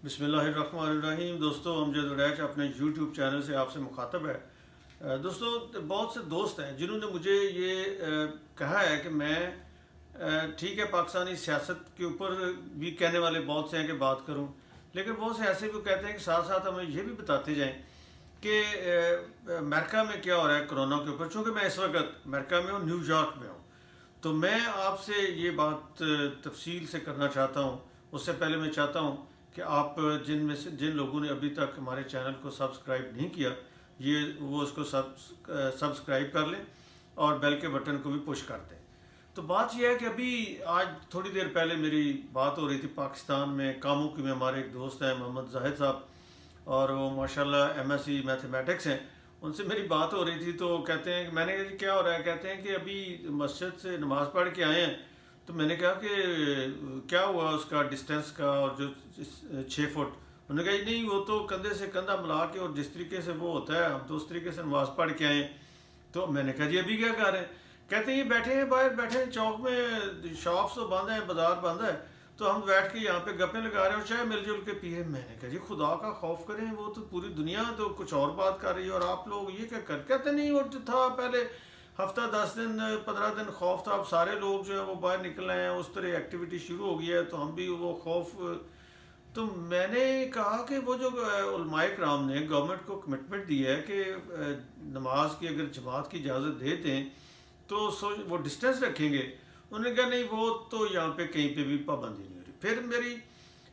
بسم اللہ الرحمن الرحیم۔ دوستو، امجد وڈیچ اپنے یوٹیوب چینل سے آپ سے مخاطب ہے۔ دوستو، بہت سے دوست ہیں جنہوں نے مجھے یہ کہا ہے کہ میں ٹھیک ہے پاکستانی سیاست کے اوپر بھی کہنے والے بہت سے ہیں کہ بات کروں، لیکن بہت سے ایسے بھی کہتے ہیں کہ ساتھ ساتھ ہمیں یہ بھی بتاتے جائیں کہ امریکہ میں کیا ہو رہا ہے کرونا کے اوپر۔ چونکہ میں اس وقت امریکہ میں ہوں، نیو یارک میں ہوں، تو میں آپ سے یہ بات تفصیل سے کرنا چاہتا ہوں۔ اس سے پہلے میں چاہتا ہوں کہ آپ جن لوگوں نے ابھی تک ہمارے چینل کو سبسکرائب نہیں کیا، وہ اس کو سبسکرائب کر لیں اور بیل کے بٹن کو بھی پش کر دیں۔ تو بات یہ ہے کہ ابھی آج تھوڑی دیر پہلے میری بات ہو رہی تھی پاکستان میں کاموں کی میں، ہمارے ایک دوست ہیں محمد زاہد صاحب، اور وہ ماشاءاللہ ایم ایس سی میتھمیٹکس ہیں۔ ان سے میری بات ہو رہی تھی تو کہتے ہیں کہ میں نے کہا جی کیا ہو رہا ہے؟ کہتے ہیں کہ ابھی مسجد سے نماز پڑھ کے آئے ہیں۔ تو میں نے کہا کہ کیا ہوا اس کا ڈسٹینس کا، اور جو 6 فٹ؟ انہوں نے کہا جی نہیں، وہ تو کندھے سے کندھا ملا کے، اور جس طریقے سے وہ ہوتا ہے ہم تو اس طریقے سے نماز پڑھ کے آئے ہیں۔ تو میں نے کہا جی ابھی کیا کر رہے ہیں؟ کہتے ہیں یہ بیٹھے ہیں باہر، بیٹھے ہیں چوک میں، شاپس تو بند ہیں، بازار بند ہے، تو ہم بیٹھ کے یہاں پہ گپیں لگا رہے ہیں اور چائے مل جل کے پیے۔ میں نے کہا جی خدا کا خوف کریں، وہ تو پوری دنیا تو کچھ اور بات کر رہی ہے اور آپ لوگ یہ کیا کہتے نہیں؟ وہ تھا پہلے ہفتہ 10 دن 15 دن خوف تھا، اب سارے لوگ جو ہے وہ باہر نکل رہے ہیں، اس طرح ایکٹیویٹی شروع ہو گئی ہے، تو ہم بھی وہ خوف۔ تو میں نے کہا کہ وہ جو علماء کرام نے گورنمنٹ کو کمٹمنٹ دی ہے کہ نماز کی اگر جماعت کی اجازت دے دیں تو وہ ڈسٹینس رکھیں گے۔ انہوں نے کہا نہیں، وہ تو یہاں پہ کہیں پہ بھی پابندی نہیں ہو رہی۔ پھر میری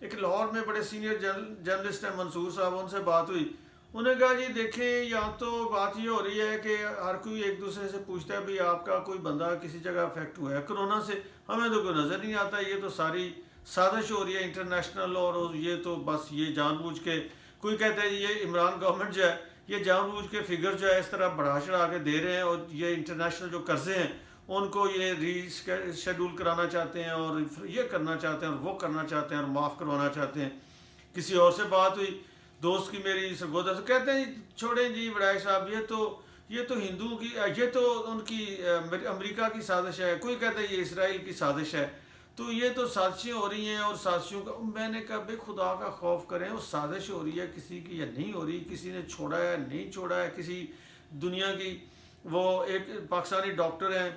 ایک لاہور میں بڑے سینئر جرنلسٹ ہیں منصور صاحب، ان سے بات ہوئی۔ انہوں نے کہا جی دیکھیں یہاں تو بات یہ ہو رہی ہے کہ ہر کوئی ایک دوسرے سے پوچھتا ہے بھی آپ کا کوئی بندہ کسی جگہ افیکٹ ہوا ہے کرونا سے، ہمیں تو کوئی نظر نہیں آتا، یہ تو ساری سازش ہو رہی ہے انٹرنیشنل، اور یہ تو بس یہ جان بوجھ کے، کوئی کہتا ہے یہ عمران گورنمنٹ جو ہے یہ جان بوجھ کے فگر جو ہے اس طرح بڑھا چڑھا کے دے رہے ہیں، اور یہ انٹرنیشنل جو قرضے ہیں ان کو یہ ری شیڈول کرانا چاہتے ہیں، اور یہ کرنا چاہتے ہیں اور وہ کرنا چاہتے ہیں اور معاف کروانا چاہتے ہیں۔ کسی اور سے بات ہوئی، دوست کی میری سرگودا سے، کہتے ہیں جی چھوڑیں جی وڈائے صاحب، یہ تو ہندوؤں کی، یہ تو ان کی امریکہ کی سازش ہے، کوئی کہتا ہے یہ اسرائیل کی سازش ہے، تو یہ تو سازشیں ہو رہی ہیں اور سازشوں کا۔ میں نے کہا بے خدا کا خوف کریں، وہ سازش ہو رہی ہے کسی کی یا نہیں ہو رہی، کسی نے چھوڑا ہے نہیں چھوڑا ہے کسی دنیا کی۔ وہ ایک پاکستانی ڈاکٹر ہیں،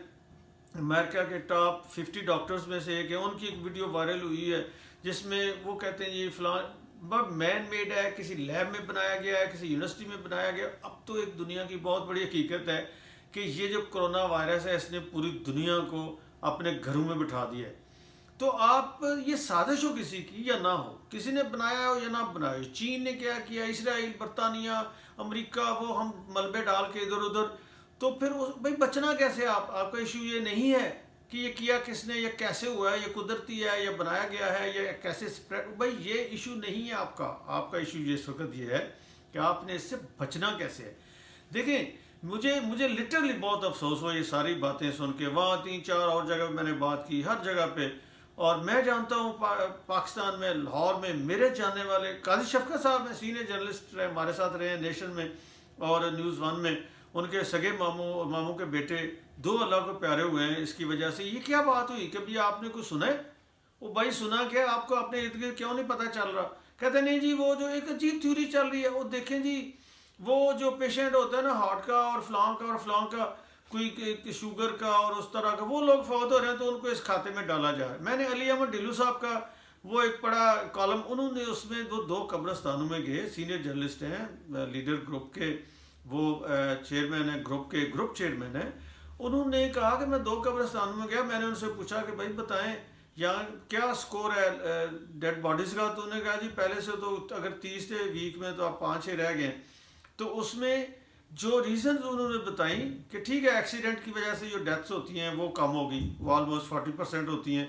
امریکہ کے ٹاپ 50 ڈاکٹرز میں سے ایک ہے، ان کی ایک ویڈیو وائرل ہوئی ہے جس میں وہ کہتے ہیں یہ فلاں مین میڈ ہے، کسی لیب میں بنایا گیا ہے، کسی یونیورسٹی میں بنایا گیا۔ اب تو ایک دنیا کی بہت بڑی حقیقت ہے کہ یہ جو کرونا وائرس ہے اس نے پوری دنیا کو اپنے گھروں میں بٹھا دیا ہے۔ تو آپ یہ سازش ہو کسی کی یا نہ ہو، کسی نے بنایا ہو یا نہ بنایا ہو، چین نے کیا کیا، اسرائیل، برطانیہ، امریکہ، وہ ہم ملبے ڈال کے ادھر ادھر، تو پھر بھائی بچنا کیسے؟ آپ کا ایشو یہ نہیں ہے کہ یہ کیا کس نے، یہ کیسے ہوا ہے، یہ قدرتی ہے یا بنایا گیا ہے یا کیسے سپریڈ، بھائی یہ ایشو نہیں ہے آپ کا ایشو یہ اس وقت یہ ہے کہ آپ نے اس سے بچنا کیسے ہے۔ دیکھیں مجھے لٹرلی بہت افسوس ہوا یہ ساری باتیں سن کے، وہاں 3-4 اور جگہ میں نے بات کی، ہر جگہ پہ، اور میں جانتا ہوں پاکستان میں لاہور میں میرے جاننے والے قاضی شفقت صاحب ہیں، سینئر جرنلسٹ رہے، ہمارے ساتھ رہے ہیں نیشن میں اور نیوز 1 میں، ان کے سگے ماموں کے بیٹے 2 اللہ کو پیارے ہوئے ہیں اس کی وجہ سے۔ یہ کیا بات ہوئی؟ کبھی آپ نے کچھ سنا ہے؟ وہ بھائی سنا کیا آپ کو اپنے ارد گرد کیوں نہیں پتہ چل رہا؟ کہتے نہیں جی وہ جو ایک عجیب تھیوری چل رہی ہے، وہ دیکھیں جی وہ جو پیشنٹ ہوتا ہے نا ہارٹ کا اور فلاں کا کوئی شوگر کا اور اس طرح کا، وہ لوگ فوت ہو رہے ہیں تو ان کو اس کھاتے میں ڈالا جا رہا ہے۔ میں نے علی احمد ڈھلو صاحب کا وہ ایک پڑا کالم، انہوں نے اس میں وہ 2 قبرستانوں میں گئے، سینئر جرنلسٹ ہیں، لیڈر گروپ کے وہ چیئرمین ہیں، گروپ چیئرمین ہیں۔ انہوں نے کہا کہ میں 2 قبرستانوں میں گیا، میں نے ان سے پوچھا کہ بھائی بتائیں یہاں کیا سکور ہے ڈیڈ باڈیز کا؟ تو انہوں نے کہا جی پہلے سے تو اگر 30 تھے ویک میں تو آپ 5-6 رہ گئے۔ تو اس میں جو ریزنز انہوں نے بتائیں کہ ٹھیک ہے ایکسیڈنٹ کی وجہ سے جو ڈیتھس ہوتی ہیں وہ کم ہوگی، وہ آلموسٹ 40% ہوتی ہیں۔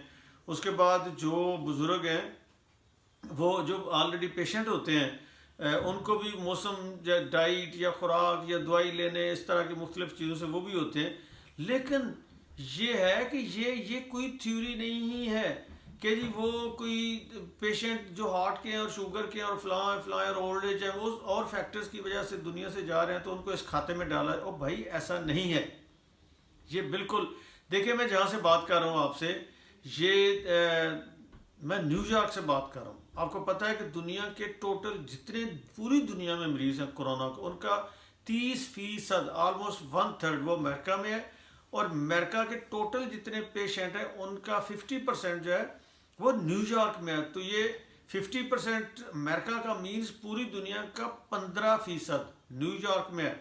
اس کے بعد جو بزرگ ہیں وہ جو آلریڈی پیشنٹ ہوتے ہیں ان کو بھی موسم یا ڈائٹ یا خوراک یا دوائی لینے اس طرح کی مختلف چیزوں سے وہ بھی ہوتے ہیں۔ لیکن یہ ہے کہ یہ کوئی تھیوری نہیں ہے کہ جی وہ کوئی پیشنٹ جو ہارٹ کے ہیں اور شوگر کے ہیں اور فلاں اور اولڈ ایج ہے وہ اور فیکٹرز کی وجہ سے دنیا سے جا رہے ہیں تو ان کو اس کھاتے میں ڈالا ہے۔ او بھائی ایسا نہیں ہے، یہ بالکل دیکھیں میں جہاں سے بات کر رہا ہوں آپ سے، یہ میں نیو یارک سے بات کر رہا ہوں۔ آپ کو پتہ ہے کہ دنیا کے ٹوٹل جتنے پوری دنیا میں مریض ہیں کورونا کا، ان کا 30% آلموسٹ 1/3 وہ امریکہ میں ہے، اور امریکہ کے ٹوٹل جتنے پیشنٹ ہیں ان کا 50% جو ہے وہ نیو یارک میں ہے. تو یہ 50% امریکہ کا مینز پوری دنیا کا 15% نیو یارک میں ہے.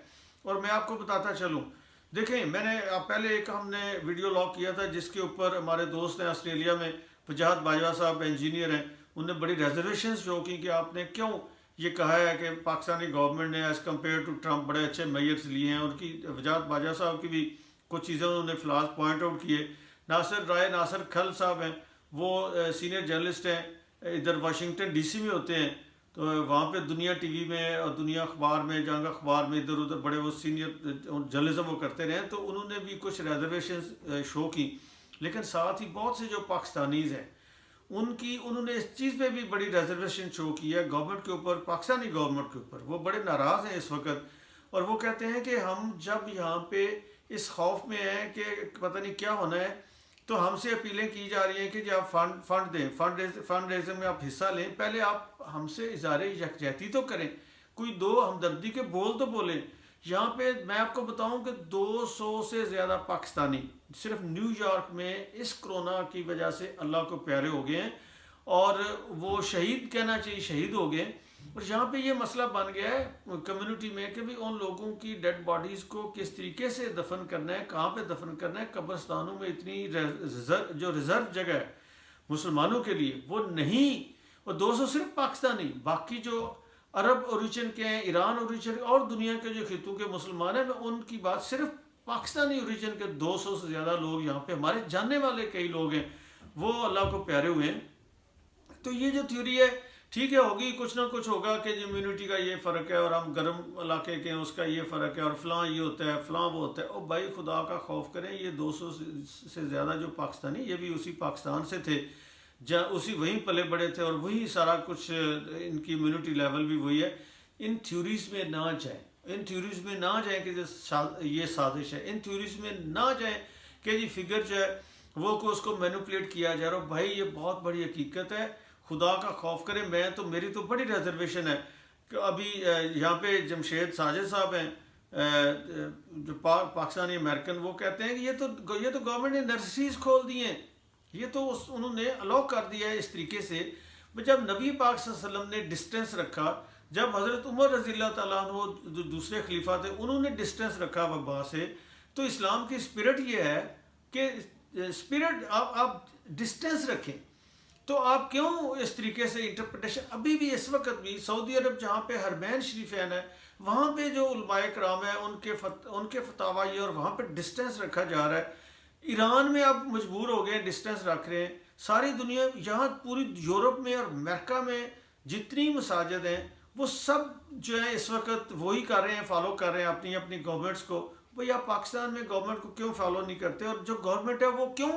اور میں آپ کو بتاتا چلوں، دیکھیں میں نے پہلے ایک ہم نے ویڈیو لاگ کیا تھا جس کے اوپر ہمارے دوست ہیں آسٹریلیا میں وجاہت باجوہ صاحب انجینئر ہیں، انہوں نے بڑی ریزرویشنز شو کی کہ آپ نے کیوں یہ کہا ہے کہ پاکستانی گورنمنٹ نے ایز کمپیئر ٹو ٹرمپ بڑے اچھے میئرز لیے ہیں. ان کی وجاہت باجوہ صاحب کی بھی کچھ چیزیں انہوں نے فلاز پوائنٹ آؤٹ کیے. ناصر کھل صاحب ہیں، وہ سینئر جرنلسٹ ہیں، ادھر واشنگٹن ڈی سی میں ہوتے ہیں، تو وہاں پہ دنیا ٹی وی میں اور دنیا اخبار میں جنگ اخبار میں ادھر ادھر بڑے وہ سینئر جرنلزم وہ کرتے رہے، تو انہوں نے بھی کچھ ریزرویشنز شو کی. لیکن ساتھ ہی بہت سے جو پاکستانیز ہیں انہوں نے اس چیز پہ بھی بڑی ریزرویشن شو کی ہے گورنمنٹ کے اوپر، پاکستانی گورنمنٹ کے اوپر. وہ بڑے ناراض ہیں اس وقت، اور وہ کہتے ہیں کہ ہم جب یہاں پہ اس خوف میں ہیں کہ پتہ نہیں کیا ہونا ہے، تو ہم سے اپیلیں کی جا رہی ہیں کہ جب آپ فنڈ دیں، فنڈ ریزنگ میں آپ حصہ لیں، پہلے آپ ہم سے اظہار یکجہتی تو کریں، کوئی دو ہمدردی کے بول تو بولیں. یہاں پہ میں آپ کو بتاؤں کہ 200 سے زیادہ پاکستانی صرف نیو یارک میں اس کرونا کی وجہ سے اللہ کو پیارے ہو گئے ہیں، اور وہ شہید کہنا چاہیے، شہید ہو گئے. اور یہاں پہ یہ مسئلہ بن گیا ہے کمیونٹی میں کہ بھی ان لوگوں کی ڈیڈ باڈیز کو کس طریقے سے دفن کرنا ہے، کہاں پہ دفن کرنا ہے. قبرستانوں میں اتنی جو ریزرو جگہ ہے مسلمانوں کے لیے وہ نہیں، اور 200 صرف پاکستانی، باقی جو عرب اوریجن کے ہیں، ایران اوریجن اور دنیا کے جو خطوں کے مسلمان ہیں، میں ان کی بات صرف پاکستانی اوریجن کے 200 سے زیادہ لوگ یہاں پہ ہمارے جاننے والے کئی لوگ ہیں، وہ اللہ کو پیارے ہوئے ہیں. تو یہ جو تھیوری ہے ٹھیک ہے، ہوگی کچھ نہ کچھ ہوگا کہ امیونٹی کا یہ فرق ہے، اور ہم گرم علاقے کے ہیں اس کا یہ فرق ہے، اور فلاں یہ ہوتا ہے فلاں وہ ہوتا ہے. او بھائی خدا کا خوف کریں، یہ 200 سے زیادہ جو پاکستانی یہ بھی اسی پاکستان سے تھے، اسی وہیں پلے بڑے تھے، اور وہی سارا کچھ ان کی امیونٹی لیول بھی وہی ہے. ان تھیوریز میں نہ جائیں، ان تھیوریز میں نہ جائیں کہ یہ سازش ہے، ان تھیوریز میں نہ جائیں کہ یہ فگر جو ہے وہ کو اس کو مینوپولیٹ کیا جا رہا ہے. بھائی یہ بہت بڑی حقیقت ہے، خدا کا خوف کرے. میری تو بڑی ریزرویشن ہے کہ ابھی یہاں پہ جمشید ساجد صاحب ہیں جو پاکستانی امریکن، وہ کہتے ہیں کہ یہ تو گورنمنٹ نے نرسریز کھول دی ہیں، یہ تو انہوں نے الاؤ کر دیا ہے اس طریقے سے. جب نبی پاک صلی اللہ علیہ وسلم نے ڈسٹینس رکھا، جب حضرت عمر رضی اللہ تعالیٰ عنہ جو دوسرے خلیفہ تھے انہوں نے ڈسٹینس رکھا وبا سے، تو اسلام کی اسپرٹ یہ ہے کہ اسپرٹ آپ ڈسٹینس رکھیں. تو آپ کیوں اس طریقے سے انٹرپریٹیشن، ابھی بھی اس وقت بھی سعودی عرب جہاں پہ حرمین شریفین ہے وہاں پہ جو علماء کرام ہیں ان کے فتاویٰ یہ، اور وہاں پہ ڈسٹینس رکھا جا رہا ہے. ایران میں اب مجبور ہو گئے ڈسٹینس رکھ رہے ہیں. ساری دنیا یہاں پوری یورپ میں اور امریکہ میں جتنی مساجد ہیں وہ سب جو ہے اس وقت وہی کر رہے ہیں، فالو کر رہے ہیں اپنی اپنی گورنمنٹس کو. بھئی آپ پاکستان میں گورنمنٹ کو کیوں فالو نہیں کرتے، اور جو گورنمنٹ ہے وہ کیوں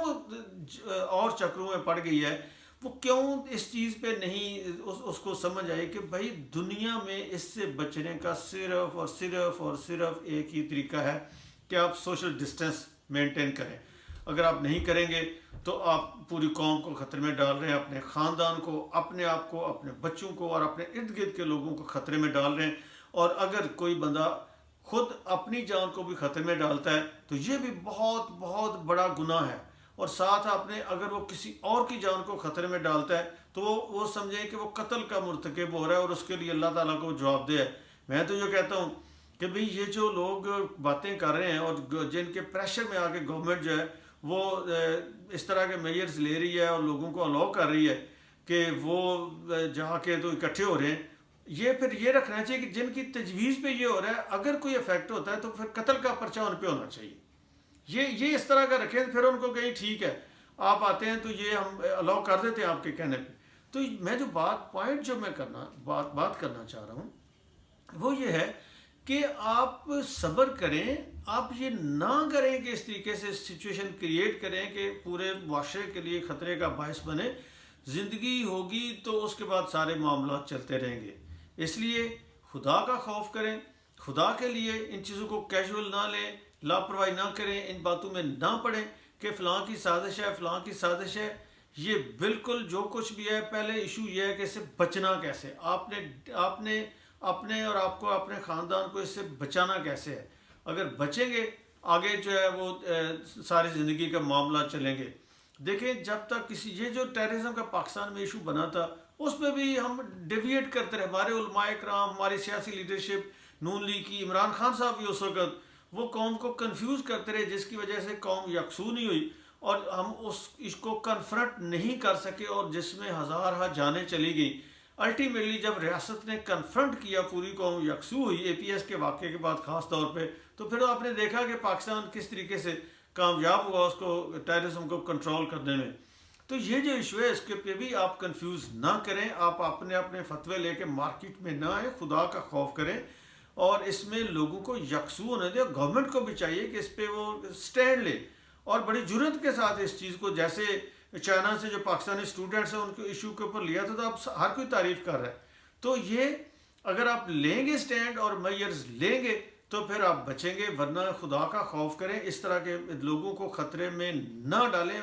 اور چکروں میں پڑ گئی ہے، وہ کیوں اس چیز پہ نہیں اس کو سمجھ آئی کہ بھائی دنیا میں اس سے بچنے کا صرف اور صرف اور صرف ایک ہی طریقہ ہے کہ آپ سوشل ڈسٹینس مینٹین کریں. اگر آپ نہیں کریں گے تو آپ پوری قوم کو خطرے میں ڈال رہے ہیں، اپنے خاندان کو، اپنے آپ کو، اپنے بچوں کو اور اپنے ارد گرد کے لوگوں کو خطرے میں ڈال رہے ہیں. اور اگر کوئی بندہ خود اپنی جان کو بھی خطرے میں ڈالتا ہے تو یہ بھی بہت بہت بڑا گناہ ہے. اور ساتھ اگر وہ کسی اور کی جان کو خطرے میں ڈالتا ہے تو وہ سمجھیں کہ وہ قتل کا مرتکب ہو رہا ہے، اور اس کے لیے اللہ تعالیٰ کو جواب دہ ہے. میں تو یہ کہتا ہوں کہ بھئی یہ جو لوگ باتیں کر رہے ہیں اور جن کے پریشر میں آ کے گورنمنٹ جو ہے وہ اس طرح کے میئرز لے رہی ہے اور لوگوں کو الاؤ کر رہی ہے کہ وہ جہاں کے تو اکٹھے ہو رہے ہیں، پھر یہ رکھنا چاہیے کہ جن کی تجویز پہ یہ ہو رہا ہے اگر کوئی افیکٹ ہوتا ہے تو پھر قتل کا پرچہ ان پہ ہونا چاہیے. یہ اس طرح کا رکھیں، پھر ان کو کہیں ٹھیک ہے آپ آتے ہیں تو یہ ہم الاؤ کر دیتے ہیں آپ کے کہنے پہ. تو میں جو پوائنٹ جو میں بات کرنا چاہ رہا ہوں وہ یہ ہے کہ آپ صبر کریں، آپ یہ نہ کریں کہ اس طریقے سے سچویشن کریٹ کریں کہ پورے معاشرے کے لیے خطرے کا باعث بنے. زندگی ہوگی تو اس کے بعد سارے معاملات چلتے رہیں گے. اس لیے خدا کا خوف کریں، خدا کے لیے ان چیزوں کو کیجول نہ لیں، لاپرواہی نہ کریں، ان باتوں میں نہ پڑیں کہ فلاں کی سازش ہے فلاں کی سازش ہے. یہ بالکل جو کچھ بھی ہے، پہلے ایشو یہ ہے کہ اس سے بچنا کیسے، آپ نے اپنے اور آپ کو اپنے خاندان کو اس سے بچانا کیسے ہے۔ اگر بچیں گے آگے جو ہے وہ ساری زندگی کا معاملہ چلیں گے۔ دیکھیں جب تک کسی یہ جو ٹیررزم کا پاکستان میں ایشو بنا تھا، اس پہ بھی ہم ڈیویٹ کرتے رہے، ہمارے علماء کرام، ہماری سیاسی لیڈرشپ نون لیگ کی، عمران خان صاحب بھی اس وقت وہ قوم کو کنفیوز کرتے رہے، جس کی وجہ سے قوم یکسو نہیں ہوئی اور ہم اس کو کنفرنٹ نہیں کر سکے، اور جس میں ہزارہ جانیں چلی گئیں۔ الٹیمیٹلی جب ریاست نے کنفرنٹ کیا، پوری قوم یکسو ہوئی اے پی ایس کے واقعے کے بعد خاص طور پہ، تو پھر آپ نے دیکھا کہ پاکستان کس طریقے سے کامیاب ہوا اس کو ٹیررزم کو کنٹرول کرنے میں۔ تو یہ جو ایشو ہے اس کے پہ بھی آپ کنفیوز نہ کریں، آپ اپنے فتوے لے کے مارکیٹ میں نہ آئیں، خدا کا خوف کریں اور اس میں لوگوں کو یکسو ہونے دیں۔ گورنمنٹ کو بھی چاہیے کہ اس پہ وہ سٹینڈ لے اور بڑی جرت کے ساتھ اس چیز کو، جیسے چائنا سے جو پاکستانی اسٹوڈنٹس ہیں ان کو ایشو کے اوپر لیا تھا، تو اب ہر کوئی تعریف کر رہا ہے۔ تو یہ اگر آپ لیں گے سٹینڈ اور میئرز لیں گے تو پھر آپ بچیں گے، ورنہ خدا کا خوف کریں، اس طرح کے لوگوں کو خطرے میں نہ ڈالیں۔